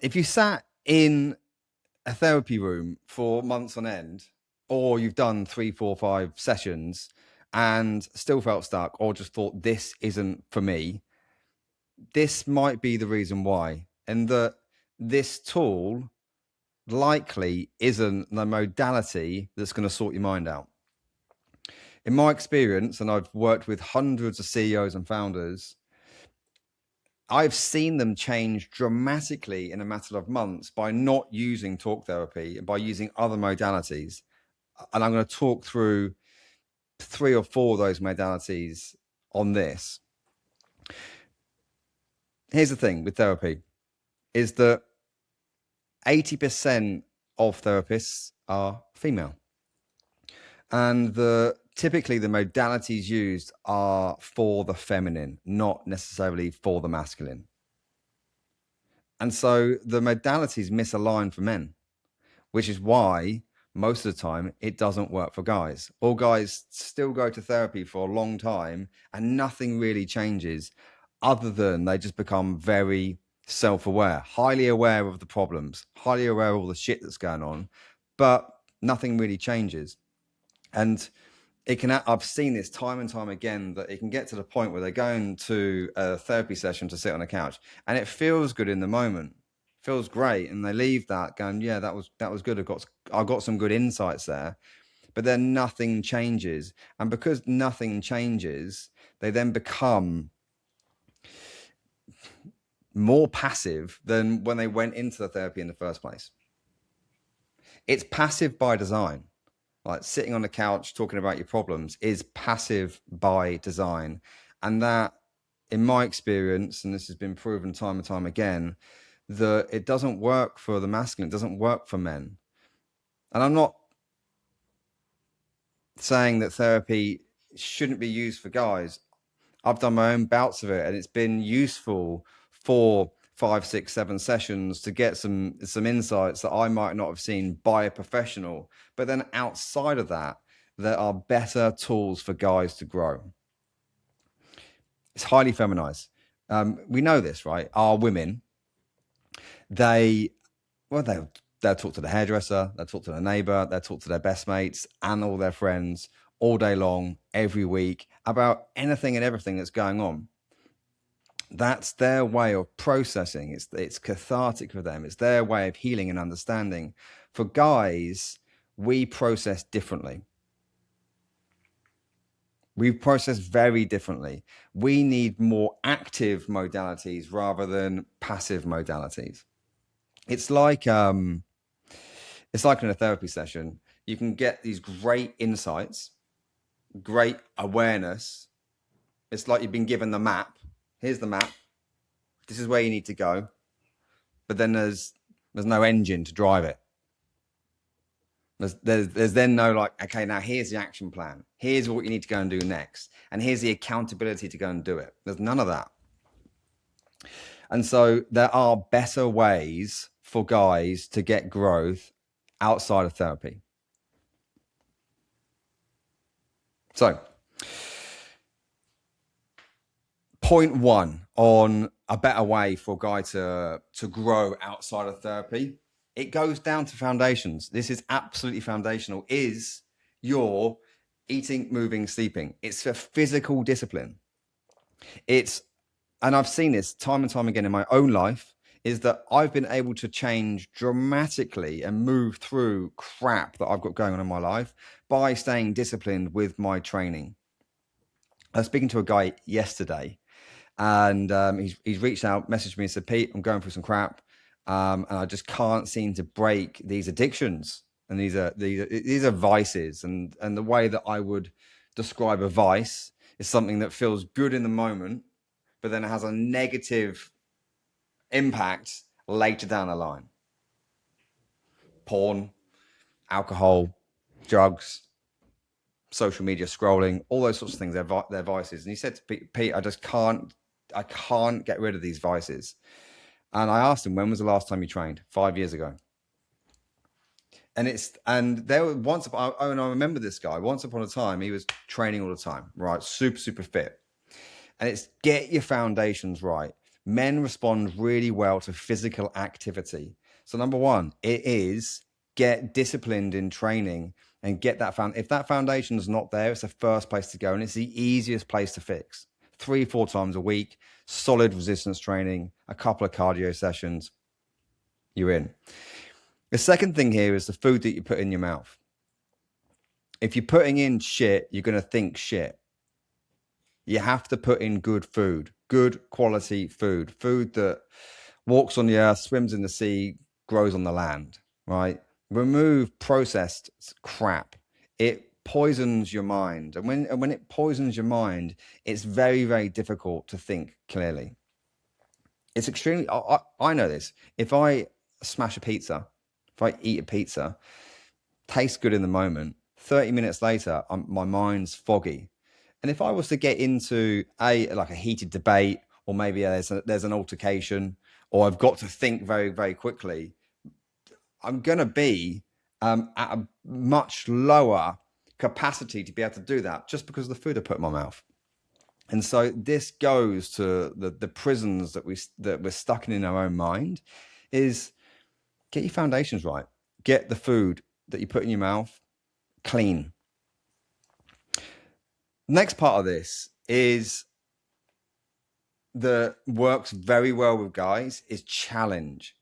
if you sat in a therapy room for months on end, or you've done 3, 4, 5 sessions and still felt stuck, or just thought this isn't for me, this might be the reason why. And that this tool likely isn't the modality that's going to sort your mind out. In my experience, and I've worked with hundreds of CEOs and founders, I've seen them change dramatically in a matter of months by not using talk therapy and by using other modalities. And I'm going to talk through 3 or 4 of those modalities on this. Here's the thing with therapy is that 80% of therapists are female. And typically the modalities used are for the feminine, not necessarily for the masculine. And so the modalities misalign for men, which is why most of the time it doesn't work for guys. All guys still go to therapy for a long time and nothing really changes other than they just become very self-aware, highly aware of the problems, highly aware of all the shit that's going on, but nothing really changes. And I've seen this time and time again, that it can get to the point where they're going to a therapy session to sit on a couch and it feels good in the moment, feels great. And they leave that going, yeah, that was good. I got some good insights there, but then nothing changes. And because nothing changes, they then become more passive than when they went into the therapy in the first place. It's passive by design. Like sitting on the couch talking about your problems is passive by design. And that, in my experience, and this has been proven time and time again, that it doesn't work for the masculine, it doesn't work for men. And I'm not saying that therapy shouldn't be used for guys. I've done my own bouts of it and it's been useful for 5, 6, 7 sessions to get some insights that I might not have seen by a professional. But then outside of that, there are better tools for guys to grow. It's highly feminized. We know this, right? Our women, they'll talk to the hairdresser, they'll talk to their neighbor, they'll talk to their best mates and all their friends all day long, every week, about anything and everything that's going on. That's their way of processing. It's cathartic for them. It's their way of healing and understanding. For guys, we process differently. We process very differently. We need more active modalities rather than passive modalities. It's like in a therapy session, you can get these great insights, great awareness. It's like you've been given the map. Here's the map. This is where you need to go. But then there's no engine to drive it. There's then no like, okay, now here's the action plan. Here's what you need to go and do next. And here's the accountability to go and do it. There's none of that. And so there are better ways for guys to get growth outside of therapy. So, point 1 on a better way for a guy to grow outside of therapy, it goes down to foundations. This is absolutely foundational, is your eating, moving, sleeping. It's a physical discipline. And I've seen this time and time again in my own life, is that I've been able to change dramatically and move through crap that I've got going on in my life by staying disciplined with my training. I was speaking to a guy yesterday and he's reached out, messaged me and said, Pete, I'm going through some crap and I just can't seem to break these addictions. And these are vices. And the way that I would describe a vice is something that feels good in the moment, but then it has a negative impact later down the line. Porn, alcohol, drugs, social media scrolling, all those sorts of things, they're vices. And he said to Pete, I can't get rid of these vices. And I asked him, when was the last time you trained? 5 years ago. And I remember this guy, once upon a time, he was training all the time, right? Super, super fit. And it's get your foundations right. Men respond really well to physical activity. So number one, it is get disciplined in training and get that if that foundation is not there, it's the first place to go, and it's the easiest place to fix. 3-4 times a week, solid resistance training, a couple of cardio sessions, you're in. The second thing here is the food that you put in your mouth. If you're putting in shit, you're going to think shit. You have to put in good food, good quality food that walks on the earth, swims in the sea, grows on the land, right? Remove processed crap. It poisons your mind. And when it poisons your mind, it's very, very difficult to think clearly. It's extremely, I know this. If I smash a pizza, if I eat a pizza, tastes good in the moment, 30 minutes later, my mind's foggy. And if I was to get into like a heated debate, or maybe there's an altercation, or I've got to think very, very quickly, I'm going to be at a much lower capacity to be able to do that just because of the food I put in my mouth. And so this goes to the prisons that we're stuck in our own mind, is get your foundations right. Get the food that you put in your mouth clean. Next part of this is that works very well with guys is challenge,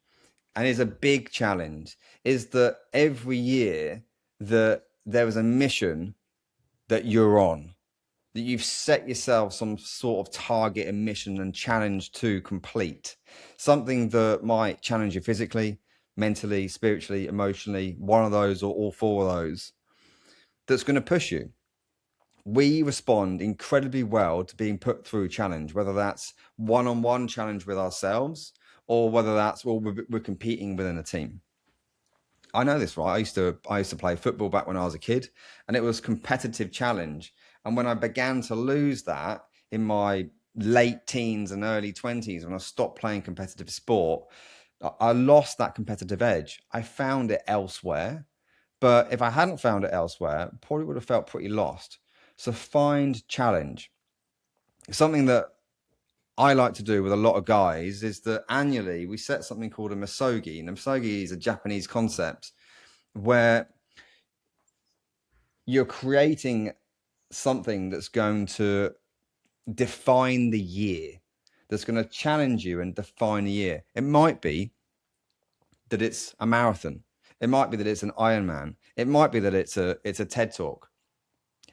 and is a big challenge, is that every year that there is a mission that you're on, that you've set yourself some sort of target and mission and challenge to complete, something that might challenge you physically, mentally, spiritually, emotionally, one of those or all four of those, that's going to push you. We respond incredibly well to being put through challenge, whether that's one-on-one challenge with ourselves, or whether that's, well, we're competing within a team. I know this, right? I used to play football back when I was a kid, and it was competitive challenge. And when I began to lose that in my late teens and early 20s, when I stopped playing competitive sport, I lost that competitive edge. I found it elsewhere, but if I hadn't found it elsewhere, I probably would have felt pretty lost. So find challenge. Something that I like to do with a lot of guys is that annually we set something called a misogi. And a misogi is a Japanese concept where you're creating something that's going to define the year, that's going to challenge you and define the year. It might be that it's a marathon. It might be that it's an Ironman. It might be that it's a TED Talk.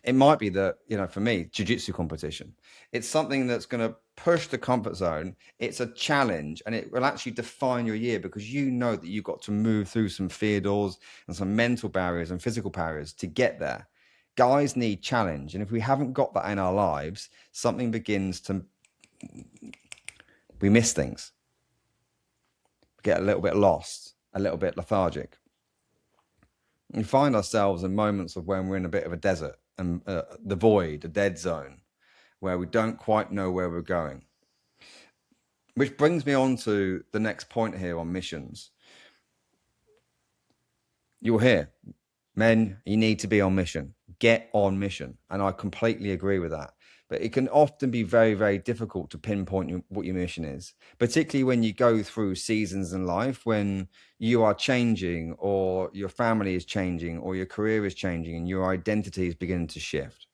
It might be that, for me, jiu-jitsu competition. It's something that's going to push the comfort zone. It's a challenge, and it will actually define your year, because you know that you've got to move through some fear doors and some mental barriers and physical barriers to get there. Guys need challenge. And if we haven't got that in our lives, something begins to, we miss things. We get a little bit lost, a little bit lethargic. We find ourselves in moments of when we're in a bit of a desert, and the void, a dead zone, where we don't quite know where we're going. Which brings me on to the next point here on missions. You'll hear, men, you need to be on mission. Get on mission. And I completely agree with that. But it can often be very, very difficult to pinpoint what your mission is, particularly when you go through seasons in life when you are changing, or your family is changing, or your career is changing, and your identity is beginning to shift.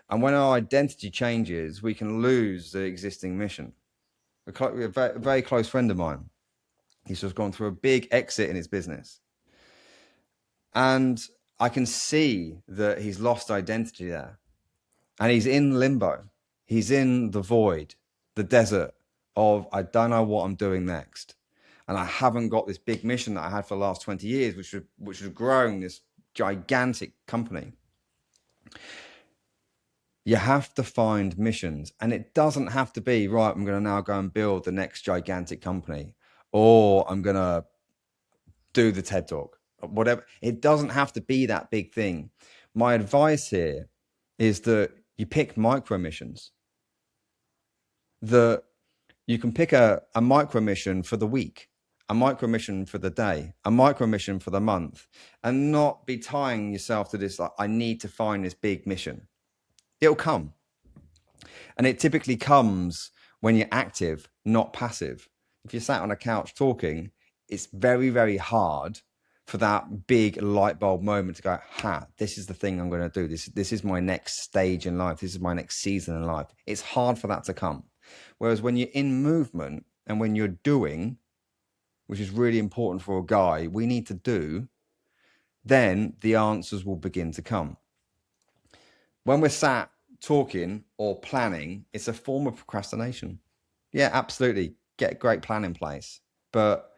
And when our identity changes, we can lose the existing mission. A very close friend of mine, he's just gone through a big exit in his business. And I can see that he's lost identity there. And he's in limbo. He's in the void, the desert of, I don't know what I'm doing next. And I haven't got this big mission that I had for the last 20 years, which was growing this gigantic company. You have to find missions. And it doesn't have to be, right, I'm going to now go and build the next gigantic company, or I'm going to do the TED Talk, or whatever. It doesn't have to be that big thing. My advice here is that you pick micro missions. That you can pick a micro mission for the week, a micro mission for the day, a micro mission for the month, and not be tying yourself to this, like, I need to find this big mission. It'll come. And it typically comes when you're active, not passive. If you're sat on a couch talking, it's very, very hard for that big light bulb moment to go, this is the thing I'm going to do. This is my next stage in life. This is my next season in life. It's hard for that to come. Whereas when you're in movement and when you're doing, which is really important for a guy, we need to do, then the answers will begin to come. When we're sat talking or planning, it's a form of procrastination. Yeah, absolutely. Get a great plan in place, but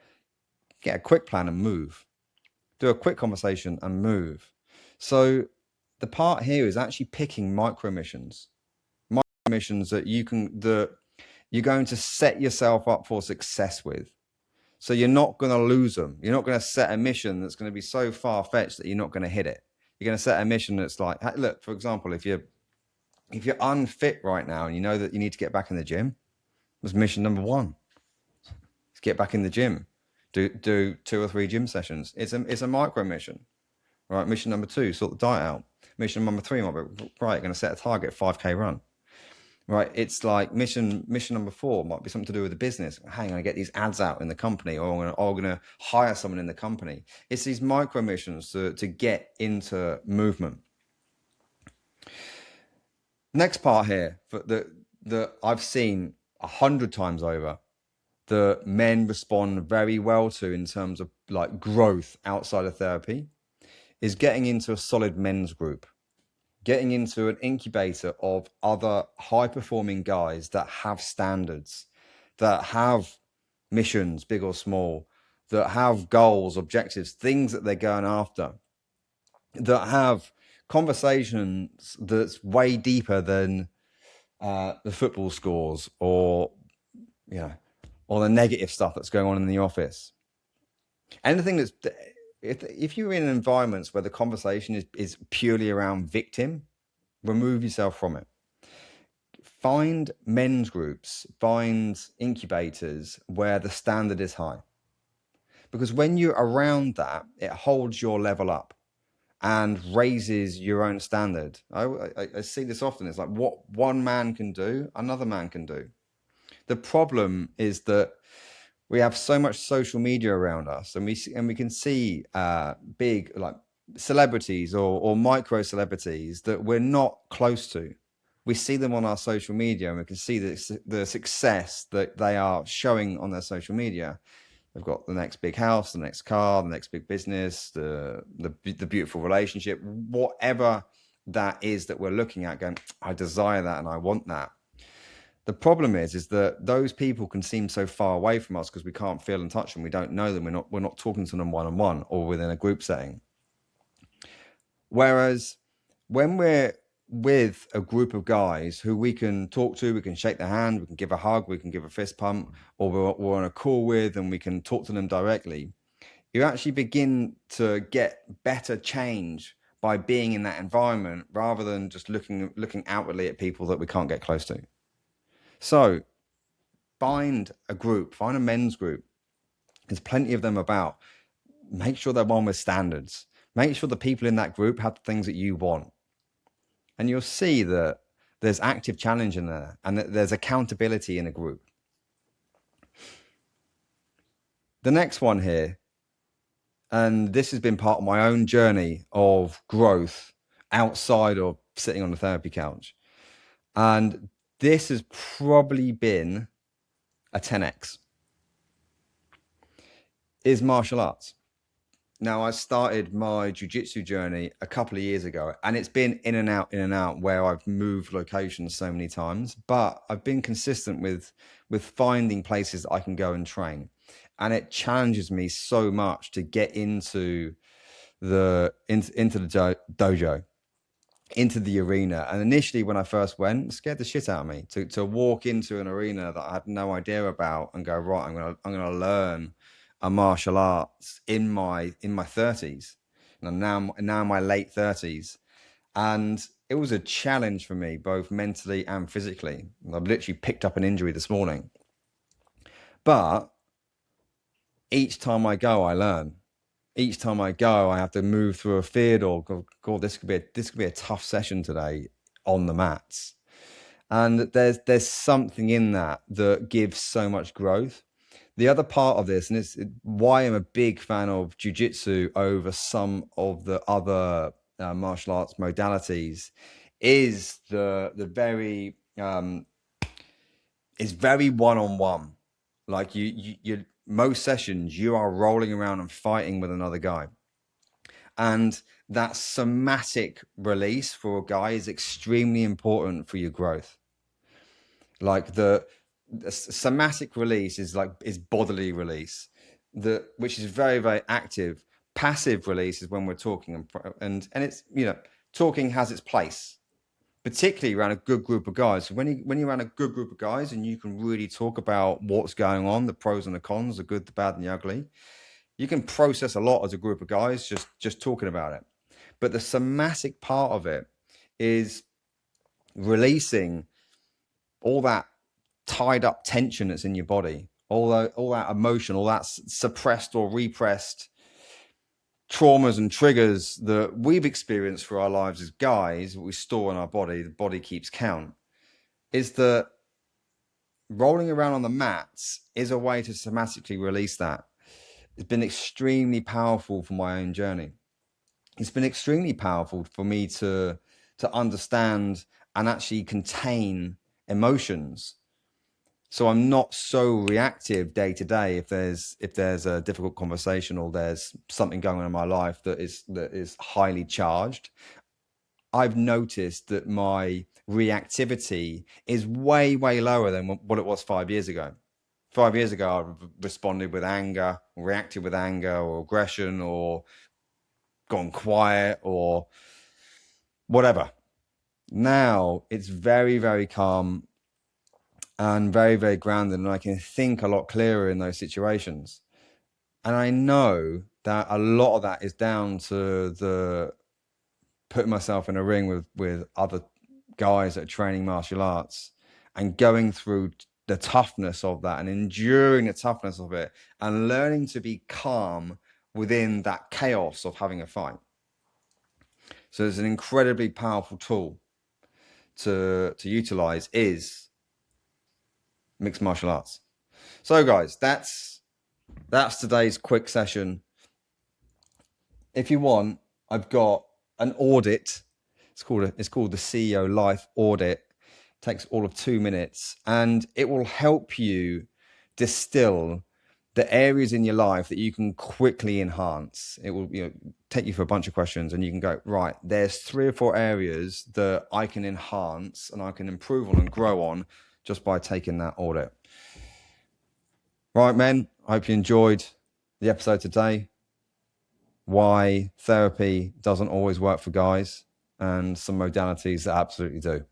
get a quick plan and move. Do a quick conversation and move. So the part here is actually picking micro missions that you're going to set yourself up for success with. So you're not going to lose them. You're not going to set a mission that's going to be so far-fetched that you're not going to hit it. You're going to set a mission that's like, look, for example, if you're unfit right now and you know that you need to get back in the gym, that's mission number 1. Let's get back in the gym. Do 2 or 3 gym sessions. It's a micro mission, right? Mission number 2, sort the diet out. Mission number 3 might be, right, going to set a target, 5K run. Right, it's like mission number 4 might be something to do with the business. Hey, I'm going to get these ads out in the company, or I'm going to hire someone in the company. It's these micro missions to get into movement. Next part here that I've seen 100 times over, that men respond very well to in terms of like growth outside of therapy, is getting into a solid men's group. Getting into an incubator of other high-performing guys that have standards, that have missions, big or small, that have goals, objectives, things that they're going after, that have conversations that's way deeper than the football scores or the negative stuff that's going on in the office. Anything that's... If you're in environments where the conversation is purely around victim, remove yourself from it. Find men's groups, find incubators where the standard is high. Because when you're around that, it holds your level up and raises your own standard. I see this often. It's like what one man can do, another man can do. The problem is that we have so much social media around us, and we can see big like celebrities or micro celebrities that we're not close to. We see them on our social media, and we can see the success that they are showing on their social media. They've got the next big house, the next car, the next big business, the beautiful relationship, whatever that is that we're looking at, going, I desire that and I want that. The problem is that those people can seem so far away from us because we can't feel and touch them. We don't know them. We're not talking to them one-on-one or within a group setting. Whereas when we're with a group of guys who we can talk to, we can shake their hand, we can give a hug, we can give a fist pump, or we're on a call with and we can talk to them directly, you actually begin to get better change by being in that environment rather than just looking outwardly at people that we can't get close to. So find a group, find a men's group. There's plenty of them about. Make sure they're one with standards. Make sure the people in that group have the things that you want. And you'll see that there's active challenge in there and that there's accountability in a group. The next one here, and this has been part of my own journey of growth outside of sitting on the therapy couch. And this has probably been a 10x, is martial arts. Now, I started my jiu-jitsu journey a couple of years ago, and it's been in and out, where I've moved locations so many times, but I've been consistent with finding places that I can go and train. And it challenges me so much to get into the dojo, into the arena. And initially when I first went, it scared the shit out of me to walk into an arena that I had no idea about and go, right, I'm gonna learn a martial arts in my 30s, and now in my late 30s. And it was a challenge for me, both mentally and physically. I've literally picked up an injury this morning, but each time I go, I learn. Each time I go, I have to move through a field or go, God, this could be a tough session today on the mats. And there's something in that that gives so much growth. The other part of this, and it's why I'm a big fan of jiu-jitsu over some of the other martial arts modalities, is the very it's very one-on-one. Like you most sessions you are rolling around and fighting with another guy, and that somatic release for a guy is extremely important for your growth. Like the somatic release is bodily release, which is very, very active. Passive release is when we're talking, and it's, talking has its place, particularly around a good group of guys. So when you're around a good group of guys and you can really talk about what's going on, the pros and the cons, the good, the bad, and the ugly, you can process a lot as a group of guys just talking about it. But the somatic part of it is releasing all that tied up tension that's in your body, all that emotion, all that suppressed or repressed traumas and triggers that we've experienced for our lives as guys, what we store in our body, the body keeps count, is that rolling around on the mats is a way to somatically release that. It's been extremely powerful for my own journey. It's been extremely powerful for me to understand and actually contain emotions. So I'm not so reactive day to day if there's a difficult conversation or there's something going on in my life that is highly charged. I've noticed that my reactivity is way, way lower than what it was 5 years ago. 5 years ago, I responded with anger, reacted with anger or aggression, or gone quiet or whatever. Now it's very, very calm and very, very grounded, and I can think a lot clearer in those situations. And I know that a lot of that is down to the putting myself in a ring with other guys that are training martial arts and going through the toughness of that and enduring the toughness of it and learning to be calm within that chaos of having a fight. So it's an incredibly powerful tool to utilize, is mixed martial arts. So guys, that's today's quick session. If you want, I've got an audit. It's called the CEO Life Audit. It takes all of 2 minutes, and it will help you distill the areas in your life that you can quickly enhance. It will take you for a bunch of questions, and you can go, right, there's 3 or 4 areas that I can enhance and I can improve on and grow on just by taking that audit. Right, men, I hope you enjoyed the episode today. Why therapy doesn't always work for guys, and some modalities that absolutely do.